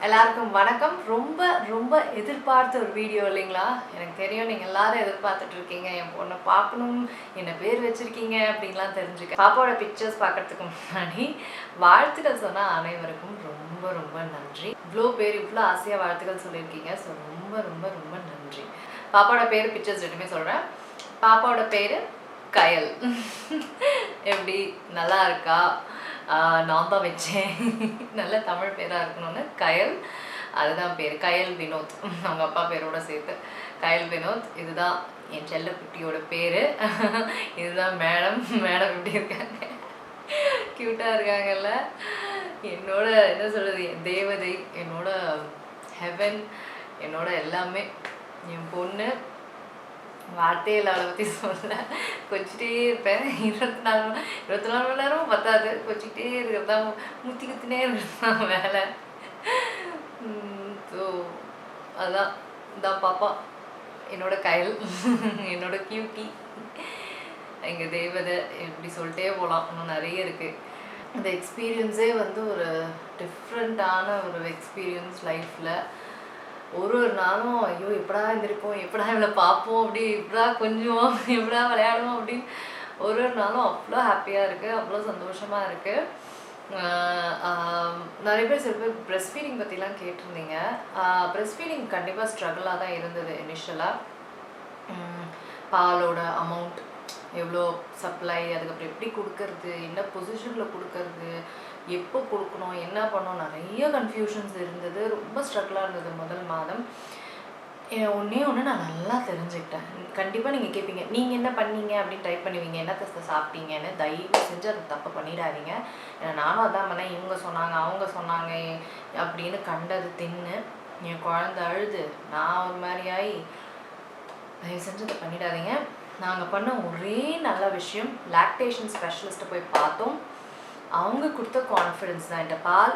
எல்லாருக்கும் வணக்கம். ரொம்ப ரொம்ப எதிர்பார்த்த ஒரு வீடியோ இல்லைங்களா? எனக்கு தெரியும் நீங்கள் எல்லாரும் எதிர்பார்த்துட்டு இருக்கீங்க. என் பொண்ணை பார்க்கணும், என்ன பேர் வச்சுருக்கீங்க அப்படின்லாம் தெரிஞ்சுக்க. பாப்பாவோட பிக்சர்ஸ் பார்க்கறதுக்கு முன்னாடி வாழ்த்துக்கள் சொன்னால் அனைவருக்கும் ரொம்ப ரொம்ப நன்றி. இவ்வளோ பேர் இவ்வளோ ஆசையாக வாழ்த்துக்கள் சொல்லியிருக்கீங்க. ஸோ ரொம்ப ரொம்ப ரொம்ப நன்றி. பாப்பாவோட பேர் பிக்சர்ஸ் ரெண்டுமே சொல்கிறேன். பாப்பாவோட பேர் கயல். எப்படி நல்லா இருக்கா? நான் தான் வச்சேன். நல்ல தமிழ் பேராக இருக்கணும்னு கயல், அதுதான் பேர். கயல் வினோத், அவங்க அப்பா பேரோட சேர்த்து கயல் வினோத். இதுதான் என் செல்ல குட்டியோட பேர். இதுதான் மேடம். மேடம் எப்படி இருக்காங்க? க்யூட்டாக இருக்காங்கல்ல. என்னோட என்ன சொல்கிறது, என் தேவதை, என்னோட ஹெவன், என்னோட எல்லாமே. என் பொண்ணு வார்த்தையில் அவளை பற்றி சொல்ல கொஞ்சிட்டே இருப்பேன். 24 மணி நேரமும் பத்தாது. கொஞ்சிக்கிட்டே இருக்கிறது தான், முத்தி குத்தினே இருக்கிறது தான் வேலை. ஸோ அதுதான் இதான் பாப்பா, என்னோட கயல், என்னோட கியூட்டி, எங்கள் தேவதை. இப்படி சொல்லிட்டே போகலாம், இன்னும் நிறைய இருக்குது. இந்த எக்ஸ்பீரியன்ஸே வந்து ஒரு டிஃப்ரெண்ட்டான ஒரு எக்ஸ்பீரியன்ஸ் லைஃப்பில். ஒரு நாளும் ஐயோ எப்படா இருந்திருப்போம், எப்படா இவளை பார்ப்போம், அப்படி எப்படா கொஞ்சம் எப்படா விளையாடுவோம் அப்படின்னு ஒரு நாளும் அவ்வளோ ஹாப்பியாக இருக்குது, அவ்வளோ சந்தோஷமாக இருக்குது. நிறைய பேர் சில பேர் பிரெஸ்ட் ஃபீடிங் பற்றிலாம் கேட்டிருந்தீங்க. பிரெஸ்ட் ஃபீடிங் கண்டிப்பாக ஸ்ட்ரகிளாக தான் இருந்தது இனிஷியலாக. பாலோட அமௌண்ட் எவ்வளோ சப்ளை, அதுக்கப்புறம் எப்படி கொடுக்கறது, என்ன பொசிஷனில் கொடுக்கறது, எப்போ கொடுக்கணும், என்ன பண்ணணும், நிறைய கன்ஃபியூஷன்ஸ் இருந்தது. ரொம்ப ஸ்ட்ரகிளாக இருந்தது முதல் மாதம். ஒன்றே ஒன்று நான் நல்லா தெரிஞ்சுக்கிட்டேன். கண்டிப்பாக நீங்கள் கேட்பீங்க, நீங்கள் என்ன பண்ணீங்க அப்படின்னு டைப் பண்ணுவீங்க, என்ன சாப்பிட்டீங்கன்னு. தயவு செஞ்சு அதை தப்பு பண்ணிடாதீங்க. ஏன்னா நானும் அதான் பண்ணேன். இவங்க சொன்னாங்க, அவங்க சொன்னாங்க அப்படின்னு கண்டது தின்னு என் குழந்த அழுது நான் ஒரு மாதிரி ஆகி, தயவு செஞ்சு அதை பண்ணிடாதீங்க. நாங்கள் பண்ண ஒரே நல்ல விஷயம், லாக்டேஷன் ஸ்பெஷலிஸ்ட்டை போய் பார்த்தோம். அவங்க கொடுத்த கான்ஃபிடென்ஸ் தான். என்கிட்ட பால்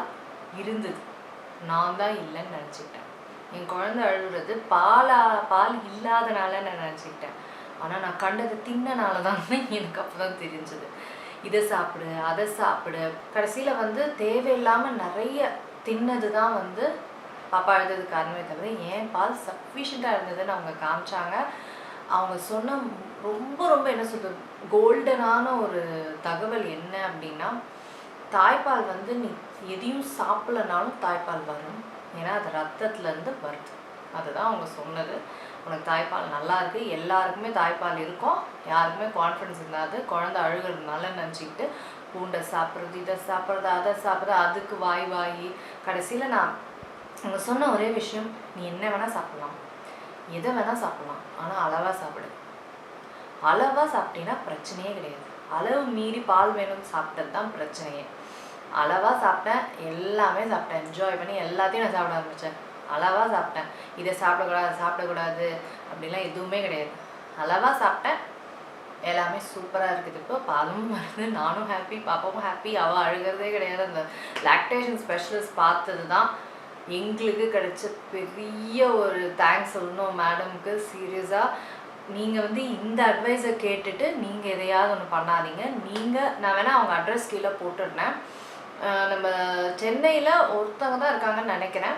இருந்தது, நான் தான் இல்லைன்னு நினச்சிக்கிட்டேன். என் குழந்தை அழுகுறது பால் இல்லாதனால நான் நினச்சிக்கிட்டேன். ஆனால் நான் கண்டது தின்னனால தான் எனக்கு அப்போ தான் தெரிஞ்சது. இதை சாப்பிடு, அதை சாப்பிடு. கடைசியில் வந்து தேவையில்லாமல் நிறைய தின்னது தான் வந்து பாப்பா அழுதுக்கு காரணமே தவிர என் பால் சஃபிஷியண்ட்டாக இருந்ததுன்னு அவங்க காமிச்சாங்க. அவங்க சொன்ன ரொம்ப ரொம்ப என்ன சொல்கிறது, கோல்டனான ஒரு தகவல் என்ன அப்படின்னா, தாய்ப்பால் வந்து நீ எதையும் சாப்பிட்லனாலும் தாய்ப்பால் வரும். ஏன்னா அது ரத்தத்துலேருந்து வருது. அதுதான் அவங்க சொன்னது. உனக்கு தாய்ப்பால் நல்லா இருக்குது, எல்லாருக்குமே தாய்ப்பால் இருக்கும், யாருக்குமே கான்ஃபிடன்ஸ் இருந்தாது. குழந்தை அழுகிறதுனால நினச்சிக்கிட்டு பூண்டை சாப்பிட்றது, இதை சாப்பிட்றது, அதை சாப்பிட்றது, அதுக்கு வாய் கடைசியில் நான் அவங்க சொன்ன ஒரே விஷயம், நீ என்ன வேணால் சாப்பிட்லாம், எதை வேணால் சாப்பிட்லாம், ஆனால் அளவாக சாப்பிடு. அளவாக சாப்பிட்டீங்கன்னா பிரச்சனையே கிடையாது. அளவு மீறி பால் வேணும்னு சாப்பிட்டது தான் பிரச்சனையே. அளவாக சாப்பிட்டேன், எல்லாமே சாப்பிட்டேன், என்ஜாய் பண்ணி எல்லாத்தையும் நான் சாப்பிட ஆரம்பித்தேன். அளவாக சாப்பிட்டேன். இதை சாப்பிடக்கூடாது, சாப்பிடக்கூடாது அப்படிலாம் எதுவுமே கிடையாது. அளவாக சாப்பிட்டேன், எல்லாமே சூப்பராக இருக்குது. இப்போ பாலும் வருது, நானும் ஹாப்பி, பாப்பாவும் ஹாப்பி. அவள் அழுகிறதே கிடையாது. அந்த லாக்டேஷன் ஸ்பெஷலிஸ்ட் பார்த்தது தான் எங்களுக்கு கிடைச்ச பெரிய ஒரு தேங்க்ஸ் சொல்லணும் மேடமுக்கு. சீரியஸாக நீங்கள் வந்து இந்த அட்வைஸை கேட்டுட்டு நீங்கள் எதையாவது ஒன்று பண்ணாதீங்க. நான் வேணால் அவங்க அட்ரஸ் கீழே போட்டுருந்தேன். நம்ம சென்னையில் ஒருத்தவங்க தான் இருக்காங்கன்னு நினைக்கிறேன்.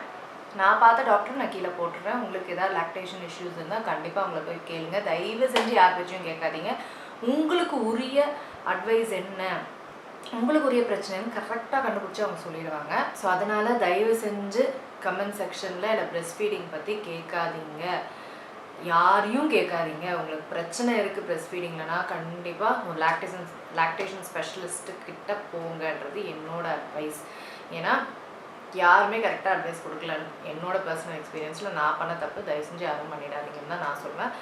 நான் பார்த்த டாக்டர் நான் கீழே போட்டுடுறேன். உங்களுக்கு எதாவது லாக்டேஷன் இஷ்யூஸ் இருந்தால் கண்டிப்பாக அவங்கள போய் கேளுங்க. தயவு செஞ்சு யார் பற்றியும் கேட்காதீங்க. உங்களுக்கு உரிய அட்வைஸ் என்ன, உங்களுக்கு உரிய பிரச்சனைன்னு கரெக்டாக கண்டுபிடிச்சி அவங்க சொல்லிடுவாங்க. ஸோ அதனால் தயவு செஞ்சு கமெண்ட் செக்ஷனில் இல்லை பிரெஸ்ட் ஃபீடிங் பற்றி கேட்காதீங்க, யாரையும் கேட்காதீங்க. உங்களுக்கு பிரச்சனை இருக்குது பிரெஸ்ட் ஃபீடிங்லனா கண்டிப்பாக ஒரு லாக்டேஷன் ஸ்பெஷலிஸ்ட்டுக்கிட்ட போங்கன்றது என்னோட அட்வைஸ். ஏன்னா யாருமே கரெக்டாக அட்வைஸ் கொடுக்கல. என்னோட பர்சனல் எக்ஸ்பீரியன்ஸில் நான் பண்ண தப்பு தயவு செஞ்சு யாரும் பண்ணிடாதீங்கன்னு தான் நான் சொல்வேன்.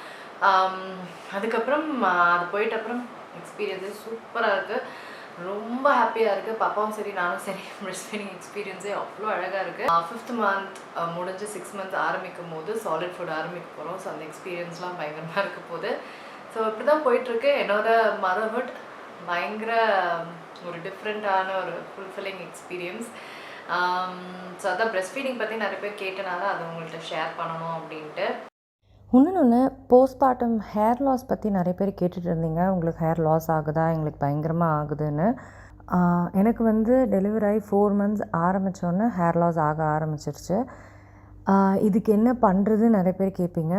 அதுக்கப்புறம் அது போயிட்ட அப்புறம் எக்ஸ்பீரியன்ஸே சூப்பராக இருக்குது, ரொம்ப ஹாப்பியாக இருக்குது. பாப்பாவும் சரி நானும் சரி, பிரெஸ்ட் ஃபீடிங் எக்ஸ்பீரியன்ஸே அவ்வளோ அழகாக இருக்குது. 5th மந்த் முடிஞ்சு 6 மந்த் ஆரம்பிக்கும் போது சாலிட் ஃபுட் ஆரம்பிக்க போகிறோம். ஸோ அந்த எக்ஸ்பீரியன்ஸ்லாம் பயங்கரமாக இருக்க போகுது. ஸோ இப்படி தான் போயிட்டுருக்கு என்னோடய மதர்ஹுட். பயங்கர ஒரு டிஃப்ரெண்ட்டான ஒரு ஃபுல்ஃபில்லிங் எக்ஸ்பீரியன்ஸ். ஸோ அதான் பிரெஸ்ட் ஃபீடிங் பற்றி நிறைய பேர் கேட்டனால அதை உங்கள்கிட்ட ஷேர் பண்ணணும் அப்படின்ட்டு. இன்னொன்று, போஸ்ட்மார்ட்டம் ஹேர் லாஸ் பற்றி நிறைய பேர் கேட்டுட்டு இருந்தீங்க. உங்களுக்கு ஹேர் லாஸ் ஆகுதா, எங்களுக்கு பயங்கரமாக ஆகுதுன்னு. எனக்கு வந்து டெலிவரி ஆகி 4 months ஆரம்பித்தோன்னே ஹேர் லாஸ் ஆக ஆரம்பிச்சிருச்சு. இதுக்கு என்ன பண்ணுறதுன்னு நிறைய பேர் கேட்பீங்க.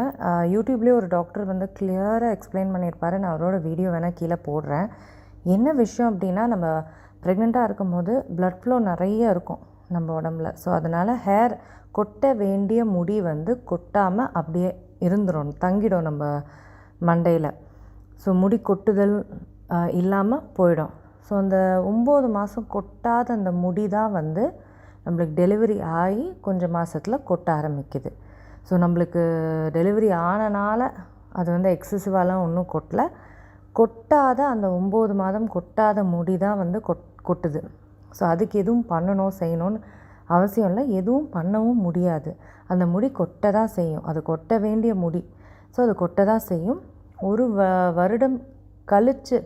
யூடியூப்லேயே ஒரு டாக்டர் வந்து கிளியராக எக்ஸ்பிளைன் பண்ணியிருப்பாரு. நான் அவரோட வீடியோ வேணால் கீழே போடுறேன். என்ன விஷயம் அப்படின்னா, நம்ம ப்ரெக்னெண்ட்டாக இருக்கும்போது ப்ளட் ஃப்ளோ நிறைய இருக்கும் நம்ம உடம்புல. ஸோ அதனால் ஹேர் கொட்ட வேண்டிய முடி வந்து கொட்டாமல் அப்படியே இருந்துடும், தங்கிடும் நம்ம மண்டையில். ஸோ முடி கொட்டுதல் இல்லாமல் போயிடும். ஸோ அந்த 9 மாதம் கொட்டாத அந்த முடி தான் வந்து நம்மளுக்கு டெலிவரி ஆகி கொஞ்சம் மாதத்தில் கொட்ட ஆரம்பிக்குது. ஸோ நம்மளுக்கு டெலிவரி ஆனனால அது வந்து எக்ஸசிவாலாம் ஒன்றும் கொட்டலை. கொட்டாத அந்த 9 மாதம் கொட்டாத முடி தான் வந்து கொட்டுது. ஸோ அதுக்கு எதுவும் பண்ணணும் செய்யணும்னு அவசியம் இல்லை, எதுவும் பண்ணவும் முடியாது. அந்த முடி கொட்ட தான் செய்யும், அது கொட்ட வேண்டிய முடி. ஸோ அது கொட்ட தான் செய்யும். ஒரு வருடம் கழித்து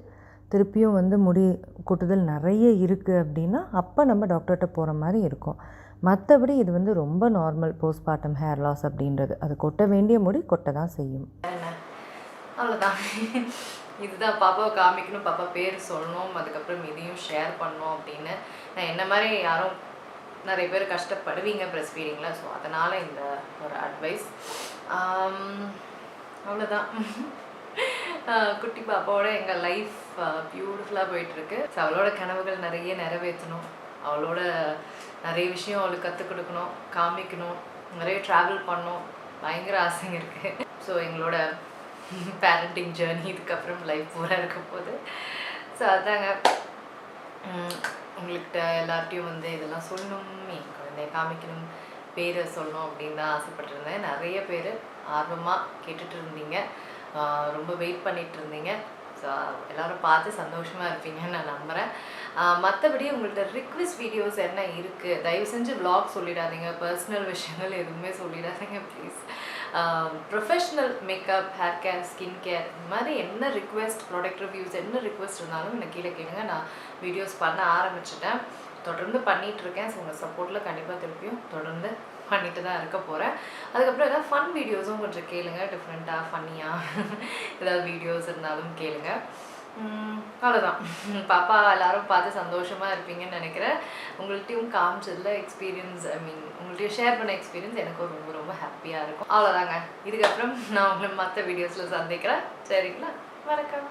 திருப்பியும் வந்து முடி கொட்டுதல் நிறைய இருக்குது அப்படின்னா அப்போ நம்ம டாக்டர்கிட்ட போகிற மாதிரி இருக்கும். மற்றபடி இது வந்து ரொம்ப நார்மல் போஸ்ட்மார்ட்டம் ஹேர் லாஸ் அப்படின்றது. அது கொட்ட வேண்டிய முடி கொட்ட தான் செய்யும். அவ்வளோதான். இதுதான் பாப்பாவை காமிக்கணும், பாப்பா பேர் சொல்லணும், அதுக்கப்புறம் இதையும் ஷேர் பண்ணணும் அப்படின்னு. நான் என்ன மாதிரி யாரும் நிறைய பேர் கஷ்டப்படுவீங்க ப்ரெஸ்ட் ஃபீடிங்கில். ஸோ அதனால் இந்த ஒரு அட்வைஸ். அவ்வளோதான். குட்டி பாப்பாவோட எங்கள் லைஃப் பியூட்டிஃபுல்லாக போயிட்டுருக்கு. ஸோ அவளோட கனவுகள் நிறைய நிறைவேற்றணும், அவளோட நிறைய விஷயம் அவளுக்கு கற்றுக் கொடுக்கணும், காமிக்கணும், நிறைய ட்ராவல் பண்ணணும், பயங்கர ஆசைங்க இருக்குது. ஸோ எங்களோட பேரண்டிங் ஜேர்னி இதுக்கப்புறம் லைஃப் பூரா இருக்க போகுது. ஸோ அதாங்க, உங்கள்கிட்ட எல்லார்ட்டையும் வந்து இதெல்லாம் சொல்லணும், என் குழந்தைய காமிக்கணும், பேரை சொல்லணும் அப்படின்னு தான் ஆசைப்பட்டிருந்தேன். நிறைய பேர் ஆர்வமாக கேட்டுட்டு இருந்தீங்க, ரொம்ப வெயிட் பண்ணிகிட்டு இருந்தீங்க. ஸோ எல்லோரும் பார்த்து சந்தோஷமாக இருப்பீங்கன்னு நான் நம்புகிறேன். மற்றபடி உங்கள்கிட்ட ரிக்வெஸ்ட் வீடியோஸ் என்ன இருக்குது, தயவு செஞ்சு vlog சொல்லிடாதீங்க, பர்சனல் விஷயங்கள் எதுவுமே சொல்லிடாதீங்க please. Professional makeup, hair care, skin care, இந்த மாதிரி என்ன ரிக்வெஸ்ட், ப்ராடக்ட் ரிவ்யூஸ் என்ன ரிக்வெஸ்ட் இருந்தாலும் எனக்கு கீழே கேளுங்க. நான் வீடியோஸ் பண்ண ஆரம்பிச்சிட்டேன், தொடர்ந்து பண்ணிகிட்ருக்கேன். ஸோ உங்கள் சப்போர்ட்டில் கண்டிப்பாக திருப்பியும் தொடர்ந்து பண்ணிட்டு தான் இருக்க போகிறேன். அதுக்கப்புறம் ஏதாவது ஃபன் வீடியோஸும் கொஞ்சம் கேளுங்க, டிஃப்ரெண்ட்டாக ஃபன்னியாக ஏதாவது வீடியோஸ் இருந்தாலும் கேளுங்க. அவ்வளோதான். பாப்பா எல்லோரும் பார்த்து சந்தோஷமாக இருப்பீங்கன்னு நினைக்கிறேன். உங்கள்கிட்டையும் காமிச்சதில் எக்ஸ்பீரியன்ஸ், உங்கள்கிட்டையும் ஷேர் பண்ண எக்ஸ்பீரியன்ஸ் எனக்கு ரொம்ப ரொம்ப ஹாப்பியாக இருக்கும். அவ்வளோதாங்க. இதுக்கப்புறம் நான் உங்களை மற்ற வீடியோஸில் சந்திக்கிறேன். சரிங்களா? வணக்கம்.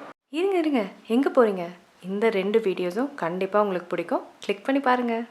இருங்க எங்கே போகிறீங்க? இந்த 2 வீடியோஸும் கண்டிப்பாக உங்களுக்கு பிடிக்கும். கிளிக் பண்ணி பாருங்கள்.